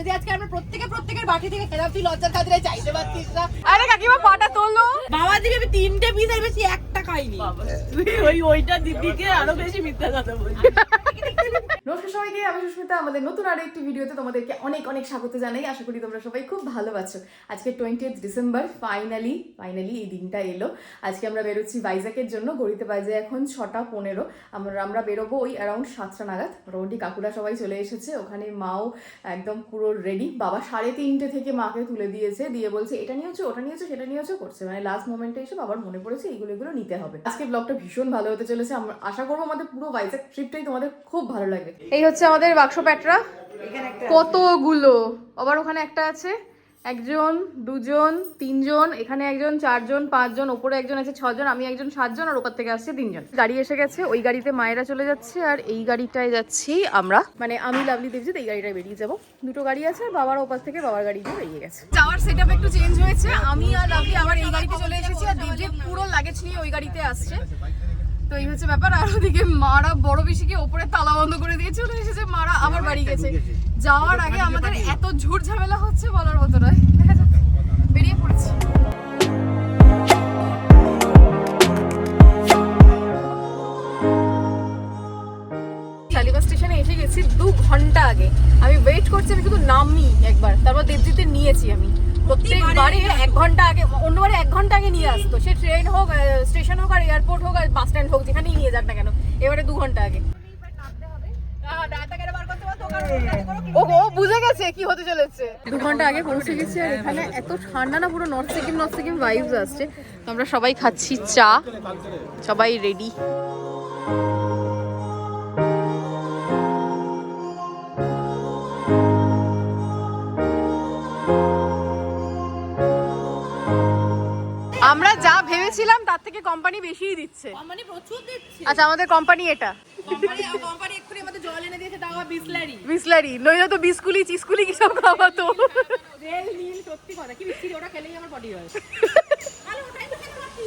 যদি আজকে আমরা প্রত্যেকের বাটি থেকে খেলাম, তুই লজ্জার খাতিরে চাইতে পারতিস না। আরে কাকিমা পাটা তোলো। বাবা দিকে আমি 3টে পিস আর বেশি একটা খাইনি। তুই ওইটা দিদিকে আরো বেশি মিথ্যা কথা বলছিস। নমস্কার সবাইকে, আমি সুস্মিতা। আমাদের নতুন আরো একটি ভিডিওতে তোমাদেরকে অনেক অনেক স্বাগত জানাই। আশা করি তোমরা সবাই খুব ভালো আছো। আজকে 20th ডিসেম্বর, ফাইনালি এই দিনটা এলো। আজকে আমরা বেরোচ্ছি ভাইজ্যাকের জন্য। ঘড়িতে বাজে এখন 6:15। আমরা বেরোবো ওই অ্যারাউন্ড 7টা নাগাদ। মোটামুটি কাকুরা সবাই চলে এসেছে, ওখানে মাও একদম পুরো রেডি। বাবা 3:30 থেকে মাকে তুলে দিয়েছে, দিয়ে বলছে এটা নিয়েছো, ওটা নিয়েছো, সেটা নিয়েছো করছে। মানে লাস্ট মোমেন্টে এসে বাবার মনে পড়েছে এগুলো নিতে হবে। আজকে ব্লগটা ভীষণ ভালো হতে চলেছে। আমরা আশা করবো আমাদের পুরো ভাইজ্যাক ট্রিপটাই তোমাদের খুব ভালো লাগবে। এই হচ্ছে আমাদের বাক্স প্যাটরা, কতগুলো। আবার ওখানে একটা আছে, 1 জন 2 জন 3 জন, এখানে 1 জন 4 জন 5 জন, ওপরে 1 জন আছে 6 জন, আমি 1 জন 7 জন, আর ওপর থেকে আসছে 3 জন। গাড়ি এসে গেছে, ওই গাড়িতে মায়েরা চলে যাচ্ছে, আর এই গাড়িটায় যাচ্ছি আমরা। মানে আমি লাভলি দেবজিৎ এই গাড়িটায় বেরিয়ে যাবো। দুটো গাড়ি আছে, বাবার ওপাশ থেকে বাবার গাড়ি দিয়ে বেরিয়ে গেছে। যাওয়ার সেটআপ একটু চেঞ্জ হয়েছে। আমি আর লাভলি আবার এই গাড়িতে চলে এসেছি, আর দেবজিৎ পুরো লাগেজ নিয়ে ওই গাড়িতে আসছে। তো এই হচ্ছে ব্যাপার। আর ওদিকে মারা বড় বেশিকে ওপরে তালা বন্ধ করে দিয়ে চলে এসেছে। মারা আবার বাড়ি গেছে। যাওয়ার আগে আমাদের এত ঝুট ঝামেলা হচ্ছে বলার মতো নয়। দেখা যাক, বেরিয়ে পড়েছি। শালিবাস স্টেশনে এসে গেছি 2 ঘন্টা আগে। আমি ওয়েট করছি, আমি শুধু নামি একবার, তারপর দেবজিতে নিয়েছি আমি। প্রত্যেকবারে 1 ঘন্টা আগে, অন্যবারে 1 ঘন্টা আগে নিয়ে আসতো। সে ট্রেন হোক, স্টেশন হোক, আর এয়ারপোর্ট হোক, আর বাস স্ট্যান্ড হোক, যেখানেই নিয়ে যাক না কেন, এবারে 2 ঘন্টা আগে। ও বুঝে গেছে কি হতে চলেছে। 2 ঘন্টা আগে পৌঁছে গেছি, আর এখানে এত ঠান্ডা না, পুরো নর্থ সিকিম ভাইবস আসছে। আমরা সবাই খাচ্ছি চা, সবাই রেডি। আমরা যা ভেবেছিলাম তার থেকে কোম্পানি বেশিই দিচ্ছে। কোম্পানি প্রচুর দিচ্ছে। আচ্ছা, আমাদের কোম্পানি এটা। কোম্পানি এক্ষুনি আমাদের জল এনে দিয়েছে, তাও বিসলারি নইলে তো বিস্কুলি চিস্কুলি কি সব খাওয়াতো। রেল নীল, সত্যি কথা কি মিষ্টি, ওটা খেলেই আমার বডি হয়।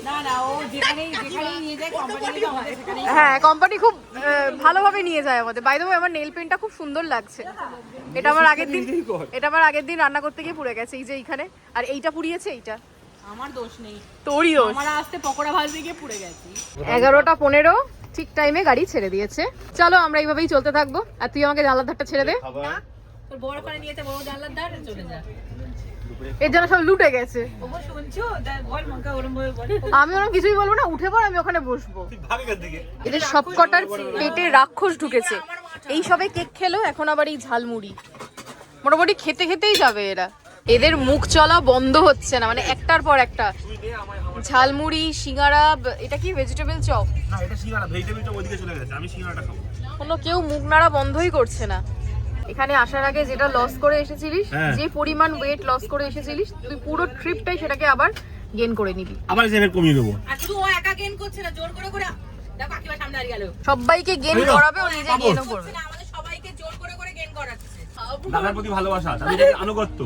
না না, ও যেখানেই নিয়ে যায় কোম্পানি, আমাদের সেখানে। হ্যাঁ, কোম্পানি খুব ভালোভাবে নিয়ে যায় আমাদের। বাই দ্য ওয়ে, আমার নেল পেন্টটা খুব সুন্দর লাগছে। এটা আমার আগের দিন রান্না করতে গিয়ে পুড়ে গেছে, এই যে এইখানে। আর এইটা পুড়িয়েছে, এইটা আমার দোষ নেই, তোরই দোষ। আমার আসতে পকোড়া ভাজতে গিয়ে পুড়ে গেছি। 11:15 ঠিক টাইমে গাড়ি ছেড়ে দিয়েছে। চলো আমরা এইভাবেই চলতে থাকবো। আর তুই আমাকে জানলার ধারটা ছেড়ে দে। তোর বড় করে নিয়েছে, বড় জানলার ধারে চলে যা। এর জন্য সব লুটে গেছে। ও শুনছো, বল মঙ্কা ওরম বল। আমি ওরকম কিছুই বলবো না, উঠে পড়, আমি ওখানে বসবো। এদের সবকটার পেটে রাক্ষস ঢুকেছে। এই সবে কেক খেলো, এখন আবার এই ঝালমুড়ি। মোটামুটি খেতে খেতেই যাবে এরা। এদের মুখ চলা বন্ধ হচ্ছে না, মানে একটার পর একটা। ঝালমুড়ি, সিঙ্গারা, এটা কি ভেজিটেবল চপ? না, এটা সিঙ্গারা, ভেজিটেবল চপ ওইদিকে চলে গেছে। আমি সিঙ্গারাটা খাবো। কোনো কেউ মুখ নাড়া বন্ধই করছে না। এখানে আসার আগে যেটা লস করে এসেছিলিস, যে পরিমাণ ওয়েট লস করে এসেছিলিস, তুই পুরো ট্রিপটাই সেটাকে আবার গেইন করে নিবি। আবার যেভাবে কমিয়ে দেবো। আর শুধু ও একা গেইন করছে না, জোর করে করে দেখো কাকিমা সামনে দাঁড়িয়ে গেল। সবাইকে গেইন করাবে, ও নিজে গেইনও করবে। আমাদের সবাইকে জোর করে করে গেইন করাচ্ছে। দাদার প্রতি ভালোবাসা, তাদের আনুগত্য।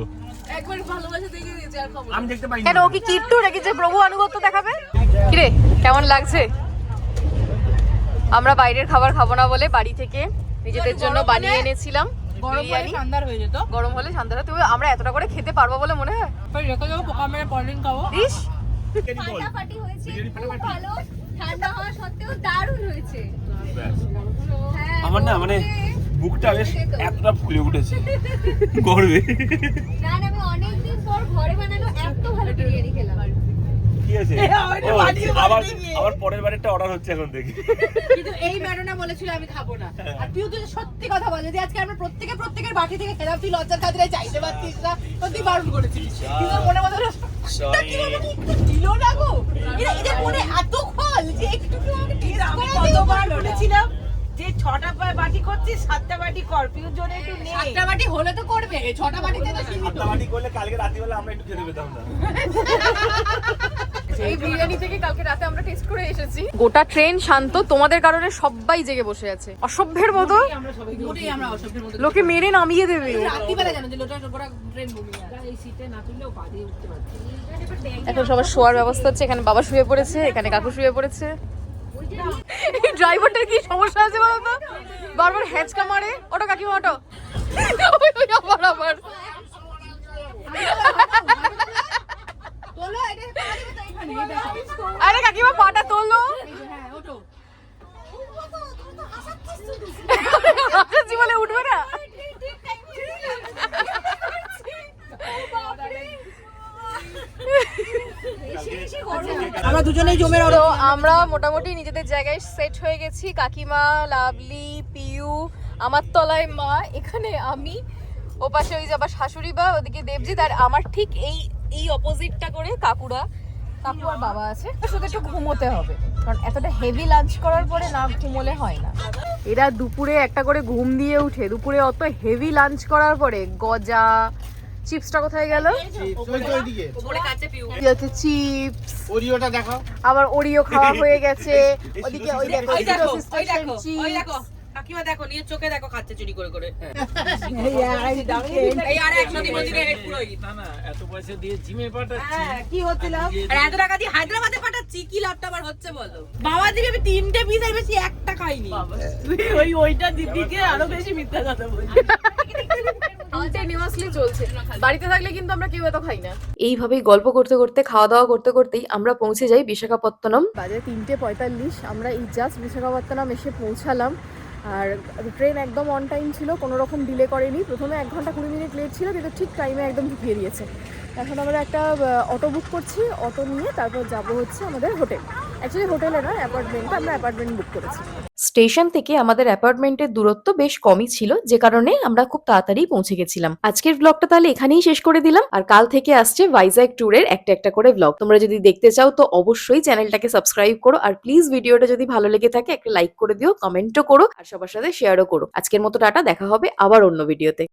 একবার ভালোবাসা দেখে দিয়েছে, আর খবর আমি দেখতে পাই কেন, ও কি কিট্টু নাকি যে প্রভু আনুগত্য দেখাবে? কিরে, কেমন লাগছে? আমরা বাইরের খাবার খাবো না বলে বাড়ি থেকে নিজেদের জন্য বানিয়ে এনেছিলাম বিরিয়ানি। গরম হলে ঠান্ডা হতে। আমরা এতটা করে খেতে পারবো বলে মনে হয়? রেখে যাবো, পোকা মেরে পরদিন খাবো। ইস, ফাটাফাটি হয়েছে, খুব ভালো। ঠান্ডা হওয়া সত্ত্বেও দারুণ হয়েছে। হ্যাঁ, আমার না মানে বুকটা বেশ এতটা ফুলে উঠেছে গর্বে। না না, আমি অনেকদিন পর ঘরে বানানো এত ভালো বিরিয়ানি খেলাম। কি আছে? আবার পরের বারেরটা অর্ডার হচ্ছে এখন দেখি। কিন্তু এই ম্যাডোনা বলেছিল আমি খাবো না। আর তুই তো সত্যি কথা বল, যদি আজকে আমরা প্রত্যেকের বাটি থেকে খেলাম, তুই লজ্জার খাতিরে চাইতে পারতিস না, তো তুই বারণ করেছিস। কিন্তু মনে মনে দিল না গো। এদের মনে এত খল যে একটু আমাকে টেস্ট কতবার বলেছিলাম যে 6টা বাটি করছিস, 7টা বাটি কর, পিউর জন্য একটু নে। 7টা বাটি হলে তো করবে, 6টা বাটিতে তো সীমিত। 7টা বাটি করলে কালকে রাত্রিবেলা আমরা একটু খেতে পেতাম না। এই বিরিয়ানি থেকে কালকে রাতে আমরা টেস্ট করে এসেছি। গোটা ট্রেন শান্ত, তোমাদের কারণে সবাই জেগে বসে আছে অসভ্যের মতো। আমরা অসভ্যের মতো লোকে মেরে নামিয়ে দেবে। রাত্রিবেলা জানো যে লোটা গোটা ট্রেন ঘুমিয়ে আছে, এই সিটে না তুললেও পা দিয়ে উঠতে পারছে। এখন সবার শোয়ার ব্যবস্থা হচ্ছে। এখানে বাবা শুয়ে পড়েছে, এখানে কাকু শুয়ে পড়েছে। এই ড্রাইভারটার কি সমস্যা আছে বলতো? বারবার হ্যাচকা মারে। ওটা কাকিমা, ওটো। আবার তোলো, এটা পা দেবে তো এখানে, এই দেখো। আরে কাকিমা পাটা তোলো। হ্যাঁ, ওঠো। হাসাচ্ছি বলে উঠবে না। আমরা দুজনেই জমের তো আমরা মোটামুটি নিজেদের জায়গায় সেট হয়ে গেছি। কাকিমা, লাভলি, পিউ, আমার তলায় মা, এখানে আমি, ও পাশে ওই যে আবার শাশুড়ি বা ওদিকে দেবজিৎ, আর আমার ঠিক এই অপোজিটটা করে কাকু আর বাবা আছে। শুধু একটু ঘুমোতে হবে, কারণ এতটা হেভি লাঞ্চ করার পরে না ঘুমোলে হয় না। এরা দুপুরে একটা করে ঘুম দিয়ে উঠে, দুপুরে অত হেভি লাঞ্চ করার পরে গজা, চিপসটা কোথায় গেল? চিপস, ওরিওটা দেখাও। আবার ওরিও খাওয়া হয়ে গেছে। ওদিকে ওই দেখো চিপস। কাকিমা দেখো, নিয়ে চোখে দেখো, খাচ্ছে চুরি করে করে। না না, এত পয়সা দিয়ে জিমে পাঠাচ্ছি। কি হচ্ছে লাভ? আর এত টাকা দিয়ে হায়দ্রাবাদে পাঠাচ্ছি, কি লাভটা আবার হচ্ছে বলো? বাবা দিকে আমি 3টে পিস আর বেশি একটা খাইনি। ওইটা দিদিকে আরো বেশি মিথ্যা কথা বলছি। কন্টিনিউয়াসলি চলছে। বাড়িতে থাকলে কিন্তু আমরা কেউ এত খাই না। এইভাবেই গল্প করতে করতে, খাওয়া দাওয়া করতে করতেই আমরা পৌঁছে যাই বিশাখাপত্তনম। বাজে 3:45। আমরা এই জাস্ট বিশাখাপত্তনম এসে পৌঁছালাম। আর ট্রেন একদম অন টাইম ছিল, কোনো রকম ডিলে করেনি। প্রথমে 1 ঘন্টা 20 মিনিট লেট ছিল, কিন্তু ঠিক টাইমে একদম ঢুকিয়ে দিয়েছে। এখন আমরা একটা অটো বুক করছি, অটো নিয়ে তারপর যাব হচ্ছে আমাদের হোটেল। অ্যাকচুয়ালি হোটেলে নয়, অ্যাপার্টমেন্টে, আমরা অ্যাপার্টমেন্ট বুক করেছি। স্টেশন থেকে আমাদের অ্যাপার্টমেন্টের দূরত্ব বেশ কমই ছিল, যে কারণে আমরা খুব তাড়াতাড়ি পৌঁছে গেছিলাম। আজকের ব্লগটা তাহলে এখানেই শেষ করে দিলাম। আর কাল থেকে আসছে ভাইজ্যাক ট্যুরের একটা করে ব্লগ। তোমরা যদি দেখতে চাও তো অবশ্যই চ্যানেলটাকে সাবস্ক্রাইব করো। আর প্লিজ ভিডিওটা যদি ভালো লেগে থাকে একটা লাইক করে দিও, কমেন্টও করো, আর সবার সাথে শেয়ারও করো। আজকের মতো টাটা, দেখা হবে আবার অন্য ভিডিওতে।